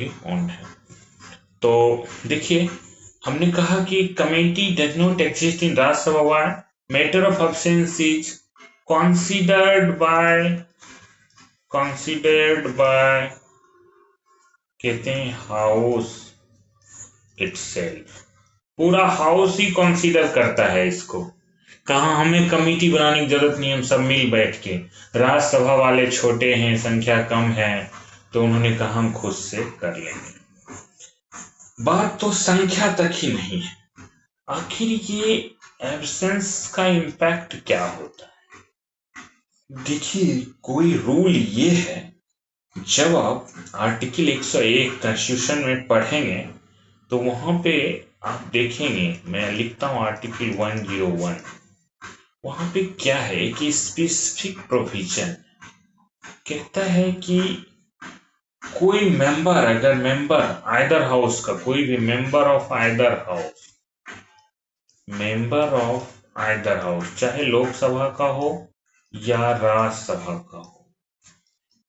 भी ओन्ड है। तो देखिए, हमने कहा कि committee does not exist in Rajya Sabha why matter of absence is considered by कहते हैं हाउस इटसेल्फ। पूरा हाउस ही कंसीडर करता है इसको। कहा हमें कमेटी बनाने की जरूरत नहीं, हम सब मिल बैठ के, राज्यसभा वाले छोटे हैं, संख्या कम है, तो उन्होंने कहा हम खुद से कर लेंगे। बात तो संख्या तक ही नहीं है, आखिर ये एब्सेंस का इम्पैक्ट क्या होता है। देखिए, कोई रूल ये है, जब आप आर्टिकल 101 कॉन्स्टिट्यूशन में पढ़ेंगे तो वहां पे आप देखेंगे, मैं लिखता हूं आर्टिकल 101, वहां पे क्या है कि स्पेसिफिक प्रोविजन कहता है कि कोई मेंबर, अगर मेंबर आइदर हाउस का, कोई भी member of either house, member of either house, चाहे लोकसभा का हो या राज्यसभा का हो,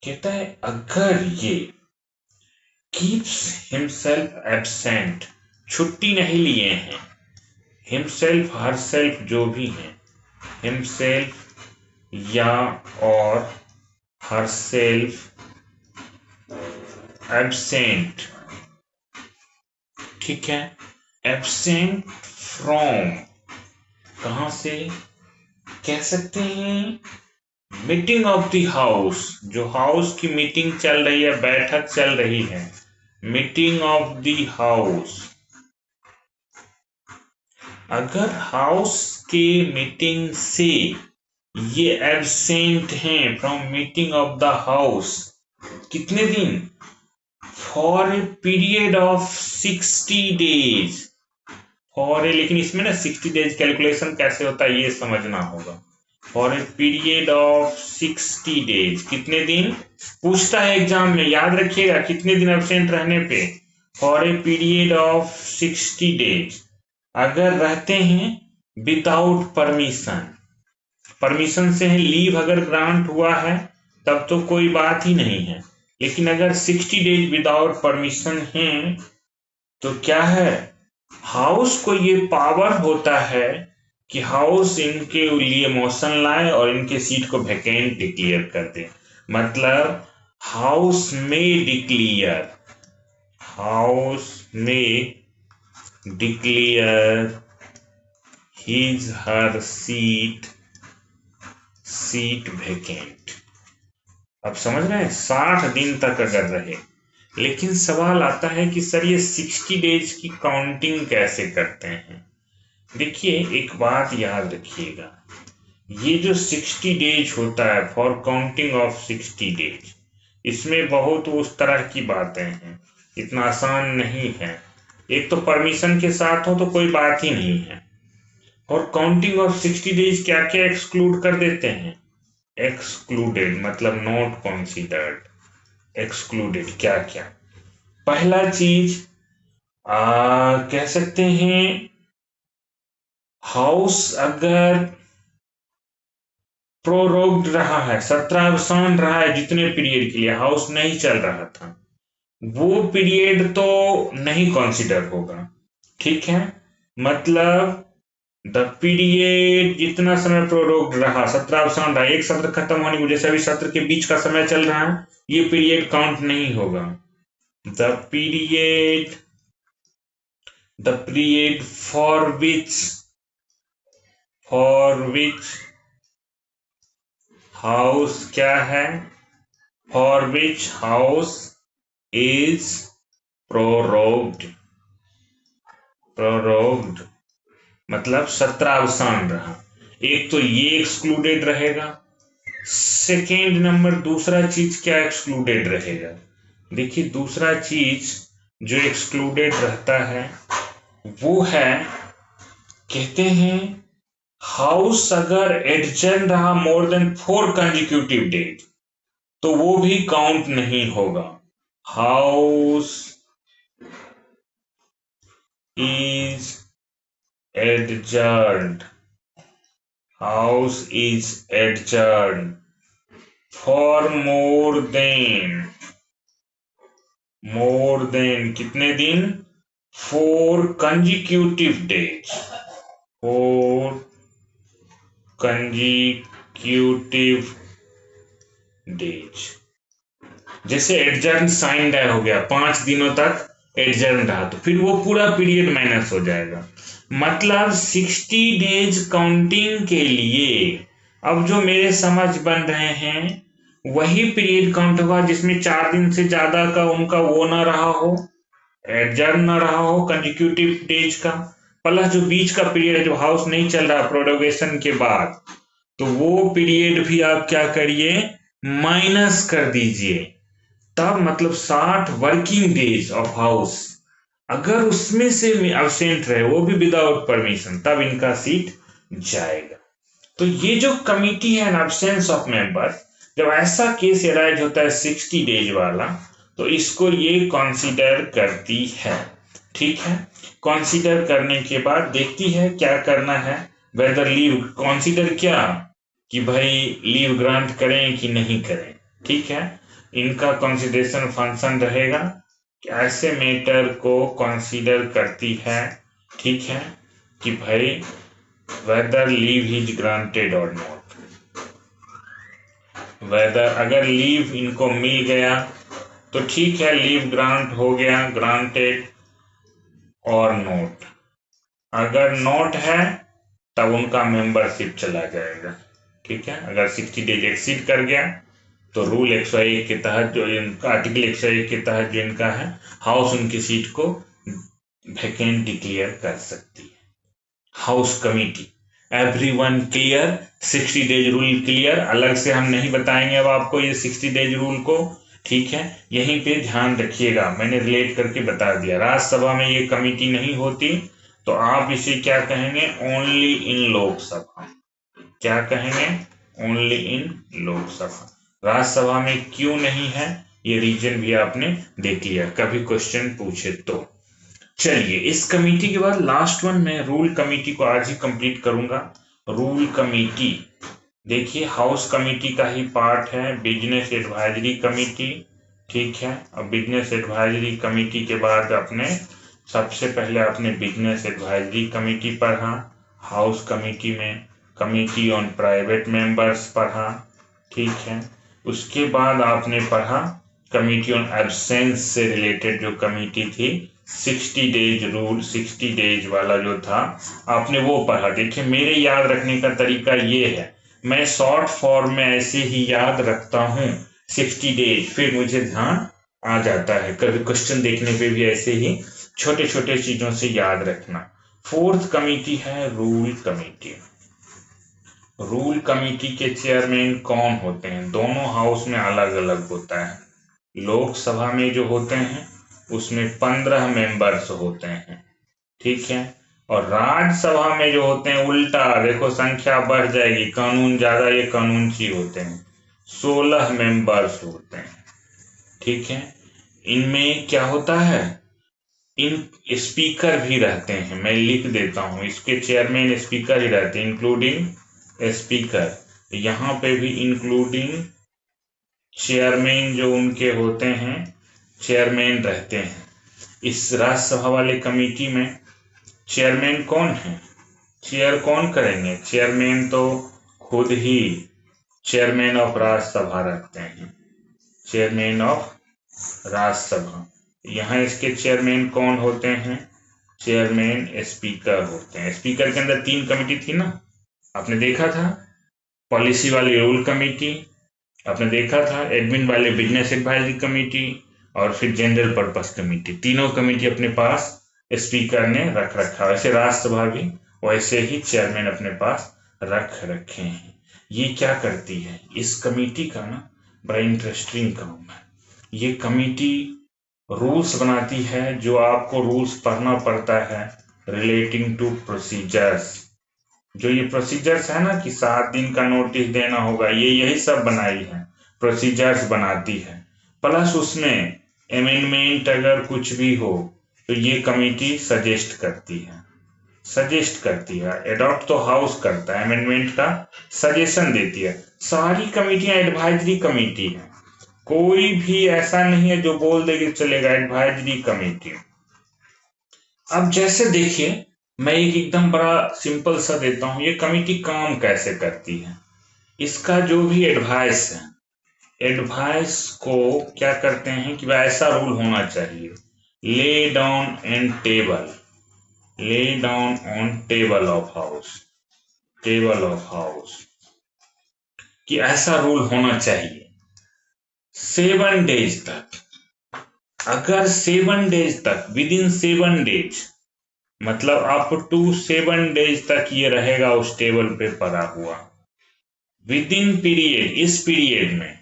कहता है अगर ये कीप्स हिमसेल्फ एब्सेंट, छुट्टी नहीं लिए हैं, हिमसेल्फ हरसेल्फ जो भी है, हिमसेल्फ या और हरसेल्फ एब्सेंट, ठीक है, एब्सेंट फ्रॉम, कहां से कह सकते हैं, मीटिंग ऑफ द हाउस, जो हाउस की मीटिंग चल रही है, बैठक चल रही है, मीटिंग ऑफ द हाउस, अगर हाउस के मीटिंग से ये एब्सेंट हैं from meeting of the house, कितने दिन, for a period of 60 days, for a, लेकिन इसमें ना 60 डेज कैलकुलेशन कैसे होता है ये समझना होगा। For a period of 60 days, कितने दिन पूछता है एग्जाम में, याद रखिएगा कितने दिन एब्सेंट रहने पे, for a period of 60 days, अगर रहते हैं विदाउट परमिशन, परमिशन से है, लीव अगर ग्रांट हुआ है तब तो कोई बात ही नहीं है, लेकिन अगर 60 डेज विदाउट परमिशन है तो क्या है, हाउस को ये पावर होता है कि हाउस इनके लिए मोशन लाए और इनके सीट को वैकेंट डिक्लेयर कर दे। मतलब हाउस में डिक्लेयर, हाउस में declare his her seat vacant. अब समझ रहे हैं, 60 दिन तक अगर रहे, लेकिन सवाल आता है कि सर ये 60 डेज की काउंटिंग कैसे करते हैं। देखिए, एक बात याद रखिएगा, ये जो 60 डेज होता है फॉर काउंटिंग ऑफ 60 डेज, इसमें बहुत उस तरह की बातें हैं, इतना आसान नहीं है। एक तो परमिशन के साथ हो तो कोई बात ही नहीं है, और काउंटिंग ऑफ 60 डेज क्या क्या एक्सक्लूड कर देते हैं, एक्सक्लूडेड मतलब नॉट कंसीडर्ड, एक्सक्लूडेड क्या क्या, पहला चीज कह सकते हैं, हाउस अगर प्रोरोग्ड रहा है, सत्रावसान रहा है, जितने पीरियड के लिए हाउस नहीं चल रहा था, वो पीरियड तो नहीं कंसीडर होगा, ठीक है, मतलब द पीरियड जितना समय प्रोरोग्ड रहा, सत्रावसान रहा, एक सत्र खत्म होने की वजह से अभी सत्र के बीच का समय चल रहा है, ये पीरियड काउंट नहीं होगा। The period for which house क्या है, फॉर विच हाउस इज प्रोरोग्ड मतलब सत्रावसान रहा, एक तो ये एक्सक्लूडेड रहेगा। सेकेंड नंबर दूसरा चीज क्या एक्सक्लूडेड रहेगा, देखिए दूसरा चीज जो एक्सक्लूडेड रहता है वो है, कहते हैं हाउस अगर एडजर्न रहा मोर देन 4 कंजिक्यूटिव डेज तो वो भी काउंट नहीं होगा। House is adjourned, house is adjourned for more than more than कितने दिन, 4 कंजिक्यूटिव डेज, 4 कंजिक्यूटिव डेज। जैसे एडजर्न साइन डाय हो गया, 5 दिनों तक एडजर्न रहा, तो फिर वो पूरा पीरियड माइनस हो जाएगा। मतलब 60 डेज काउंटिंग के लिए अब जो मेरे समझ बन रहे हैं वही पीरियड काउंट होगा जिसमें 4 दिन से ज्यादा का उनका वो ना रहा हो, एडजर्न ना रहा हो कंजिक्यूटिव डेज का, प्लस जो बीच का पीरियड है जो हाउस नहीं चल रहा प्रोडोगेशन के बाद, तो वो पीरियड भी आप क्या करिए, माइनस कर दीजिए। तब मतलब 60 वर्किंग डेज ऑफ हाउस, अगर उसमें से एब्सेंट रहे वो भी विदाउट परमिशन, तब इनका सीट जाएगा। तो ये जो कमिटी है एब्सेंस ऑफ मेंबर, जब ऐसा केस एराइज होता है 60 डेज वाला, तो इसको ये कंसीडर करती है। ठीक है, कंसीडर करने के बाद देखती है क्या करना है, वेदर लीव, कंसीडर क्या कि भाई लीव ग्रांट करें कि नहीं करें। ठीक है, इनका कंसिडरेशन फंक्शन रहेगा कि ऐसे मैटर को कंसीडर करती है। ठीक है, कि भाई वेदर लीव इज ग्रांटेड और नॉट, वेदर अगर लीव इनको मिल गया तो ठीक है, लीव ग्रांट हो गया, ग्रांटेड और नोट, अगर नोट है तब उनका मेंबरशिप चला जाएगा। ठीक है, अगर 60 डेज एक्सीड कर गया तो रूल 101 के तहत जो इनका आर्टिकल 101 के तहत जो इनका है, हाउस उनकी सीट को वैकेंट डिक्लेयर कर सकती है। House committee, everyone clear, 60 days rule clear, अलग से हम नहीं बताएंगे अब आपको ये 60 डेज रूल को। ठीक है, यहीं पे ध्यान रखिएगा, मैंने रिलेट करके बता दिया। राज्यसभा में ये कमिटी नहीं होती तो आप इसे क्या कहेंगे, ओनली इन लोकसभा। क्या कहेंगे, ओनली इन लोकसभा। राज्यसभा में क्यों नहीं है ये रीजन भी आपने देख लिया, कभी क्वेश्चन पूछे तो। चलिए, इस कमेटी के बाद लास्ट वन मैं रूल कमेटी को आज ही कंप्लीट करूंगा। रूल कमेटी देखिए, हाउस कमेटी का ही पार्ट है बिजनेस एडवाइजरी कमेटी। ठीक है, अब बिजनेस एडवाइजरी कमेटी के बाद अपने सबसे पहले आपने बिजनेस एडवाइजरी कमेटी पढ़ा, हाउस कमेटी में कमेटी ऑन प्राइवेट मेंबर्स पढ़ा। ठीक है, उसके बाद आपने पढ़ा कमेटी ऑन एब्सेंस से रिलेटेड जो कमेटी थी, 60 डेज रूल, 60 डेज वाला जो था आपने वो पढ़ा। देखिए, मेरे याद रखने का तरीका ये है, मैं शॉर्ट फॉर्म में ऐसे ही याद रखता हूँ 60 डेज, फिर मुझे ध्यान आ जाता है। कभी क्वेश्चन देखने पे भी ऐसे ही छोटे छोटे चीजों से याद रखना। फोर्थ कमेटी है रूल कमेटी। रूल कमेटी के चेयरमैन कौन होते हैं, दोनों हाउस में अलग अलग होता है। लोकसभा में जो होते हैं उसमें 15 मेंबर्स होते हैं। ठीक है, और राज्यसभा में जो होते हैं उल्टा, देखो संख्या बढ़ जाएगी, कानून ज्यादा, ये कानून सी होते हैं, 16 मेंबर्स होते हैं। ठीक है, इनमें क्या होता है, इन स्पीकर भी रहते हैं, मैं लिख देता हूं, इसके चेयरमैन स्पीकर ही रहते हैं, इंक्लूडिंग स्पीकर। यहाँ पे भी इंक्लूडिंग चेयरमैन जो उनके होते हैं, चेयरमैन रहते हैं। इस राज्यसभा वाले कमेटी में चेयरमैन कौन है, चेयर कौन करेंगे, चेयरमैन तो खुद ही चेयरमैन ऑफ राज्यसभा रखते हैं, चेयरमैन ऑफ राज्यसभा। यहाँ इसके चेयरमैन कौन होते हैं, चेयरमैन स्पीकर होते हैं। स्पीकर के अंदर 3 कमेटी थी ना, आपने देखा था, पॉलिसी वाली रूल कमेटी, आपने देखा था एडमिन वाले बिजनेस एडवाइजरी कमेटी, और फिर जनरल पर्पस कमेटी। तीनों कमेटी अपने पास स्पीकर ने रख रखा, वैसे राज्यसभा भी वैसे ही चेयरमैन अपने पास रख रखे हैं। ये क्या करती है, इस कमेटी का ना बड़ा इंटरेस्टिंग काम है। ये कमेटी रूल्स बनाती है, जो आपको रूल्स पढ़ना पड़ता है रिलेटिंग टू प्रोसीजर्स। जो ये प्रोसीजर्स है ना कि 7 दिन का नोटिस देना होगा, ये यही सब बनाई है, प्रोसीजर्स बनाती है। प्लस उसमें अमेंडमेंट अगर कुछ भी हो तो ये कमेटी सजेस्ट करती है, सजेस्ट करती है। एडॉप्ट तो हाउस करता है, अमेंडमेंट का सजेशन देती है। सारी कमेटियां एडवाइजरी कमेटी है, कोई भी ऐसा नहीं है जो बोल दे कि चलेगा एडवाइजरी कमेटी। अब जैसे देखिए, मैं एक एकदम बड़ा सिंपल सा देता हूं, ये कमेटी काम कैसे करती है। इसका जो भी एडवाइस है, एडवाइस को क्या करते हैं कि भाई ऐसा रूल होना चाहिए, lay down and table, lay down on table of house, table of house, कि ऐसा रूल होना चाहिए 7 डेज तक। अगर 7 डेज तक, विद इन 7 डेज, मतलब अप टू 7 डेज तक ये रहेगा उस टेबल पे पड़ा हुआ। विद इन पीरियड, इस पीरियड में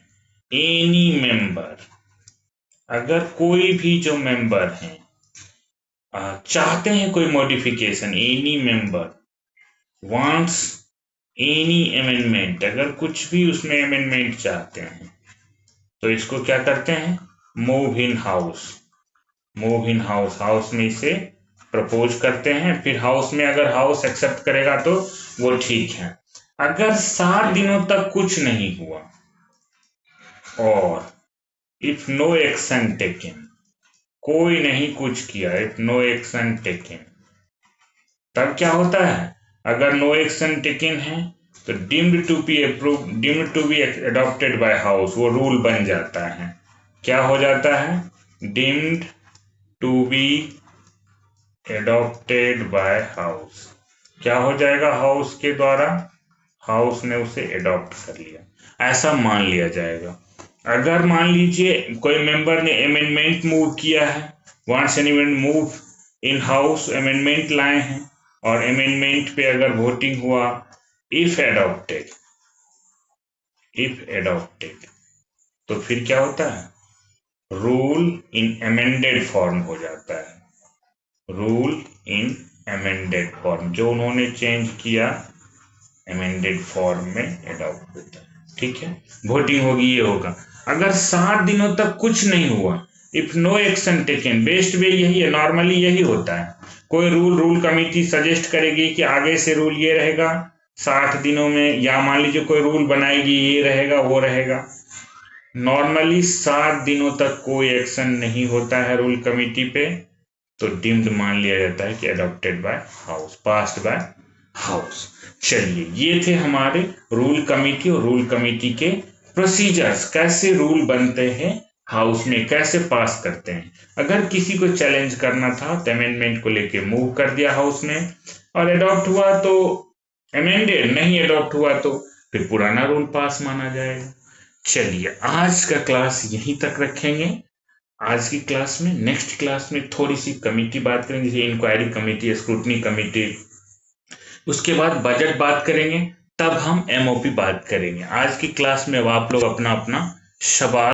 एनी मेंबर, अगर कोई भी जो मेंबर हैं चाहते हैं कोई modification, any member wants any amendment, अगर कुछ भी उसमें अमेंडमेंट चाहते हैं तो इसको क्या करते हैं, move in house, move in house, house में इसे प्रपोज करते हैं। फिर हाउस में अगर हाउस एक्सेप्ट करेगा तो वो ठीक है। अगर 7 दिनों तक कुछ नहीं हुआ और इफ नो एक्शन टेकन, कोई नहीं कुछ किया, इफ नो एक्शन टेकन, तब क्या होता है, अगर नो एक्शन टेकन है तो deemed to be approve, deemed to be adopted by house, वो रूल बन जाता है। क्या हो जाता है, deemed to be adopted by house, क्या हो जाएगा, हाउस के द्वारा, हाउस ने उसे एडॉप्ट कर लिया, ऐसा मान लिया जाएगा। अगर मान लीजिए कोई मेंबर ने अमेंडमेंट मूव किया है, wants an amendment move in house, amendment लाए हैं और अमेंडमेंट पे अगर वोटिंग हुआ, इफ एडॉप्टेड, इफ एडॉप्टेड, तो फिर क्या होता है, रूल इन अमेंडेड फॉर्म हो जाता है, रूल इन अमेंडेड फॉर्म, जो उन्होंने चेंज किया अमेंडेड फॉर्म में एडॉप्ट होता है। ठीक है, वोटिंग होगी, ये होगा। अगर 7 दिनों तक कुछ नहीं हुआ, if no action taken, best way यही है, नॉर्मली यही होता है। कोई रूल कमेटी सजेस्ट करेगी कि आगे से रूल ये रहेगा 60 दिनों में, या मान लीजिए कोई रूल बनाएगी ये रहेगा वो रहेगा। नॉर्मली 7 दिनों तक कोई एक्शन नहीं होता है रूल कमेटी पे, तो डीम्ड मान लिया जाता है कि adopted by house, passed by house. चलिए, ये थे हमारे रूल कमेटी और रूल कमेटी के प्रोसीजर्स, कैसे रूल बनते हैं हाउस में, कैसे पास करते हैं। अगर किसी को चैलेंज करना था तो अमेंडमेंट को लेके मूव कर दिया हाउस में, और अडॉप्ट हुआ तो अमेंडेड, नहीं अडॉप्ट हुआ तो फिर पुराना रूल पास माना जाएगा। चलिए, आज का क्लास यहीं तक रखेंगे। आज की क्लास में, नेक्स्ट क्लास में थोड़ी सी कमेटी बात करेंगे, जैसे इंक्वायरी कमेटी, स्क्रूटनी कमेटी, उसके बाद बजट बात करेंगे, तब हम एमओपी बात करेंगे। आज की क्लास में अब आप लोग अपना अपना सवाल